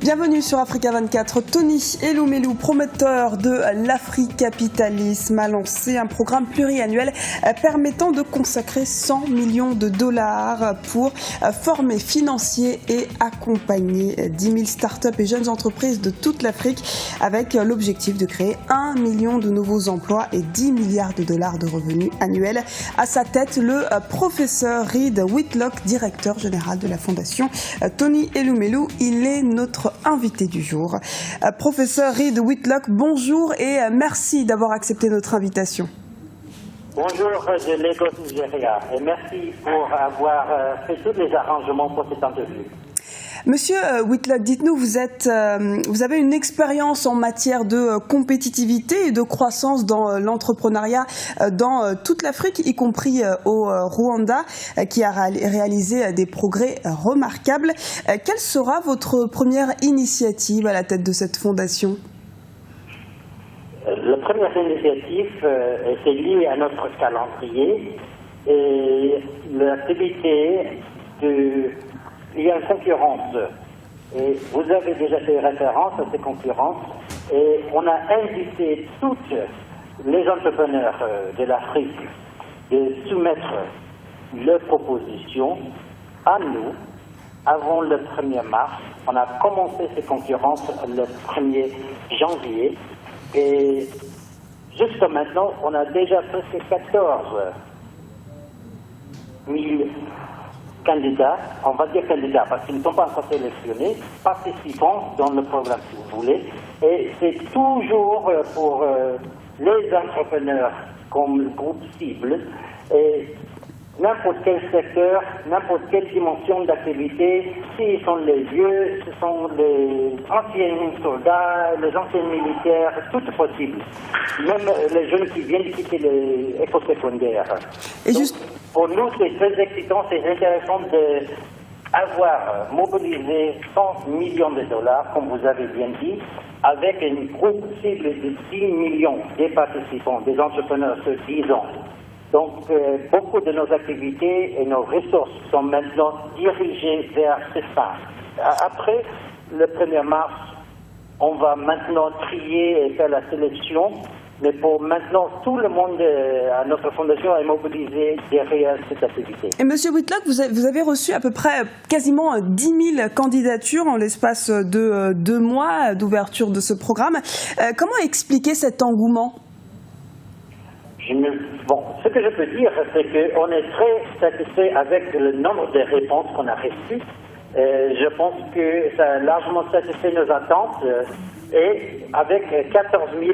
Bienvenue sur Africa 24. Tony Elumelu, promoteur de l'africapitalisme, a lancé un programme pluriannuel permettant de consacrer 100 millions de dollars pour former, financer et accompagner 10 000 startups et jeunes entreprises de toute l'Afrique avec l'objectif de créer 1 million de nouveaux emplois et 10 milliards de dollars de revenus annuels. À sa tête, le professeur Reed Whitlock, directeur général de la fondation Tony Elumelu. Il est notre invité du jour. Professeur Reed Whitlock, bonjour et merci d'avoir accepté notre invitation. Bonjour de Lagos, Nigeria, et merci pour avoir fait tous les arrangements pour cette interview. Monsieur Whitlock, dites-nous, vous avez une expérience en matière de compétitivité et de croissance dans l'entrepreneuriat dans toute l'Afrique, y compris au Rwanda, qui a réalisé des progrès remarquables. Quelle sera votre première initiative à la tête de cette fondation ? La première initiative est liée à notre calendrier et l'activité de... Il y a une concurrence et vous avez déjà fait référence à ces concurrences et on a invité toutes les entrepreneurs de l'Afrique de soumettre leurs propositions à nous avant le 1er mars. On a commencé ces concurrences le 1er janvier et jusqu'à maintenant on a déjà presque 14 000 candidats, on va dire candidats parce qu'ils ne sont pas encore sélectionnés, participants dans le programme si vous voulez, et c'est toujours pour les entrepreneurs comme groupe cible, et n'importe quel secteur, n'importe quelle dimension d'activité, s'ils sont les vieux, ce sont les anciens soldats, les anciens militaires, tout est possible, même les jeunes qui viennent de quitter l'école secondaire. Pour nous, c'est très excitant, c'est intéressant d'avoir mobilisé 100 millions de dollars, comme vous avez bien dit, avec une groupe cible de 10 millions de participants, des entrepreneurs sur 10 ans. Donc, beaucoup de nos activités et nos ressources sont maintenant dirigées vers ce sens. Après le 1er mars, on va maintenant trier et faire la sélection. Mais pour maintenant, tout le monde à notre fondation est mobilisé derrière cette activité. Et Monsieur Whitlock, vous avez reçu à peu près quasiment 10 000 candidatures en l'espace de 2 mois d'ouverture de ce programme. Comment expliquer cet engouement ? Ce que je peux dire, c'est qu'on est très satisfait avec le nombre de réponses qu'on a reçues. Je pense que ça a largement satisfait nos attentes. Et avec 14 000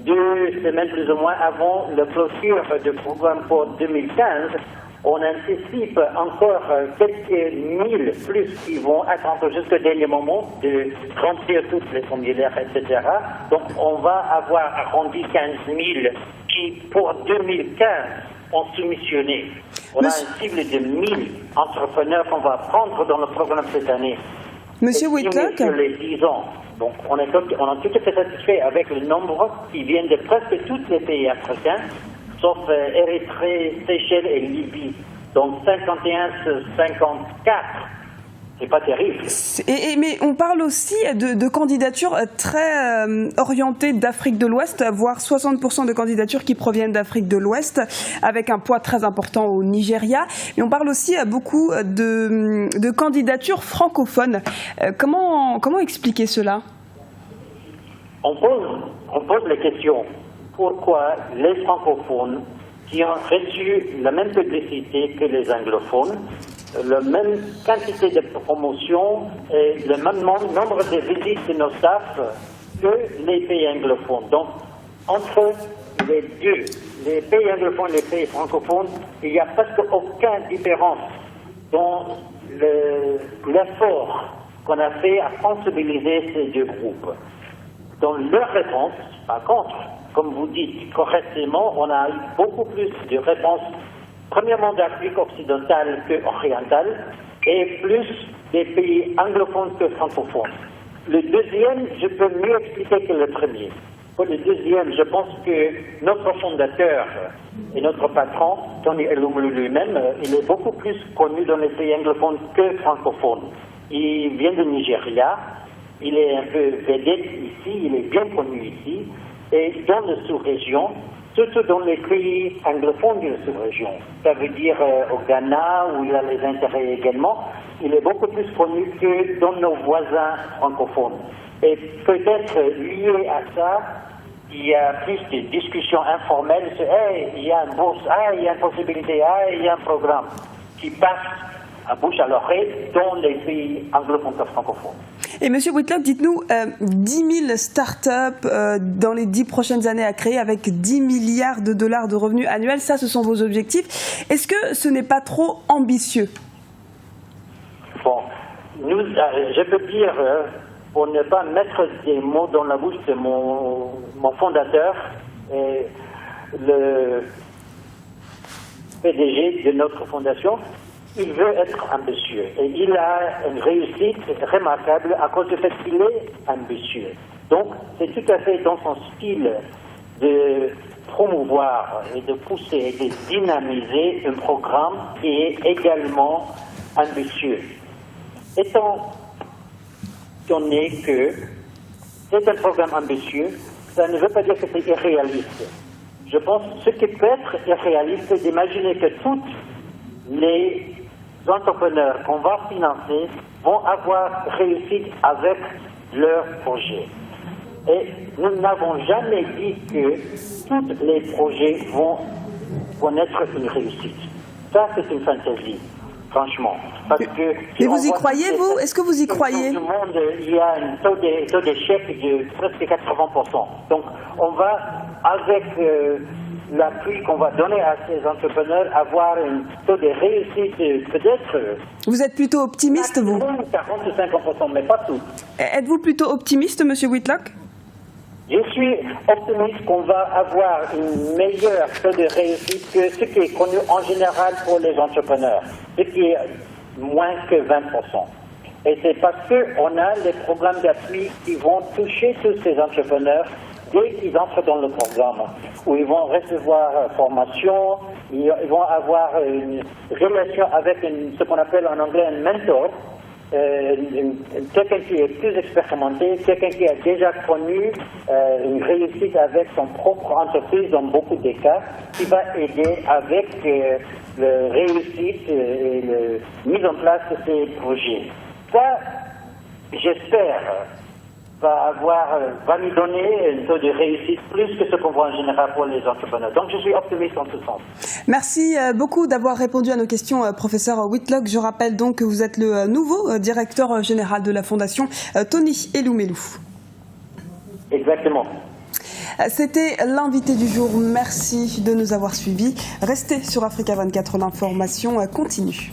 2 semaines plus ou moins avant la clôture du programme pour 2015, on anticipe encore quelques mille plus qui vont attendre jusqu'au dernier moment de remplir toutes les formulaires, etc. Donc on va avoir arrondi 15 000 qui, pour 2015, ont soumissionné. On a une cible de 1000 entrepreneurs qu'on va prendre dans le programme cette année. Monsieur Whitlock, sur les 10 ans. Donc, on est tout à fait satisfait avec le nombre qui viennent de presque tous les pays africains, sauf Érythrée, Seychelles et Libye. Donc, 51 sur 54. C'est pas terrible. Mais on parle aussi de candidatures très orientées d'Afrique de l'Ouest, voire 60% de candidatures qui proviennent d'Afrique de l'Ouest, avec un poids très important au Nigeria. Mais on parle aussi beaucoup de candidatures francophones. Comment expliquer cela ? On pose la question. Pourquoi les francophones qui ont reçu la même publicité que les anglophones, la même quantité de promotion et le même nombre de visites de nos staffs que les pays anglophones. Donc, entre les deux, les pays anglophones et les pays francophones, il n'y a presque aucune différence dans l'effort qu'on a fait à sensibiliser ces deux groupes. Dans leur réponse, par contre, comme vous dites correctement, on a eu beaucoup plus de réponses, premièrement d'Afrique occidentale que orientale, et plus des pays anglophones que francophones. Le deuxième, je peux mieux expliquer que le premier. Pour le deuxième, je pense que notre fondateur et notre patron, Tony Elumelu lui-même, il est beaucoup plus connu dans les pays anglophones que francophones. Il vient du Nigeria il est un peu vedette ici, il est bien connu ici, et dans la sous-région, surtout dans les pays anglophones de la sous-région, ça veut dire au Ghana, où il a les intérêts également, il est beaucoup plus connu que dans nos voisins francophones. Et peut-être lié à ça, il y a plus de discussions informelles, hey, il y a une bourse, il y a une possibilité, il y a un programme qui passe à bouche à l'oreille dans les pays anglophones et francophones. Et M. Whitlock, dites-nous, 10 000 start-up dans les 10 prochaines années à créer avec 10 milliards de dollars de revenus annuels, ça ce sont vos objectifs. Est-ce que ce n'est pas trop ambitieux? Bon, je peux dire, pour ne pas mettre des mots dans la bouche de mon fondateur, le PDG de notre fondation, il veut être ambitieux. Et il a une réussite remarquable à cause du fait qu'il est ambitieux. Donc, c'est tout à fait dans son style de promouvoir et de pousser et de dynamiser un programme qui est également ambitieux. Étant donné que c'est un programme ambitieux, ça ne veut pas dire que c'est irréaliste. Je pense que ce qui peut être irréaliste, c'est d'imaginer que toutes les entrepreneurs qu'on va financer vont avoir réussi avec leur projet. Et nous n'avons jamais dit que tous les projets vont connaître une réussite. Ça, c'est une fantaisie, franchement. Parce que mais vous y croyez, vous? Est-ce que vous y croyez? Dans le monde, il y a un taux d'échec de presque 80%. Donc, on va, avec l'appui qu'on va donner à ces entrepreneurs, avoir un taux de réussite peut-être... Vous êtes plutôt optimiste, vous? 40 ou 50%, mais pas tout. Êtes-vous plutôt optimiste, M. Whitlock? Je suis optimiste qu'on va avoir une meilleure taux de réussite que ce qui est connu en général pour les entrepreneurs, ce qui est moins que 20%. Et c'est parce qu'on a les programmes d'appui qui vont toucher tous ces entrepreneurs dès qu'ils entrent dans le programme, où ils vont recevoir formation, ils vont avoir une relation avec ce qu'on appelle en anglais un mentor, quelqu'un qui est plus expérimenté, quelqu'un qui a déjà connu une réussite avec son propre entreprise dans beaucoup de cas, qui va aider avec la réussite et la mise en place de ces projets. Ça, j'espère, va nous donner un taux de réussite plus que ce qu'on voit en général pour les entrepreneurs. Donc je suis optimiste en ce sens. Merci beaucoup d'avoir répondu à nos questions, professeur Whitlock. Je rappelle donc que vous êtes le nouveau directeur général de la Fondation Tony Elumelu. Exactement. C'était l'invité du jour. Merci de nous avoir suivis. Restez sur Africa 24, l'information continue.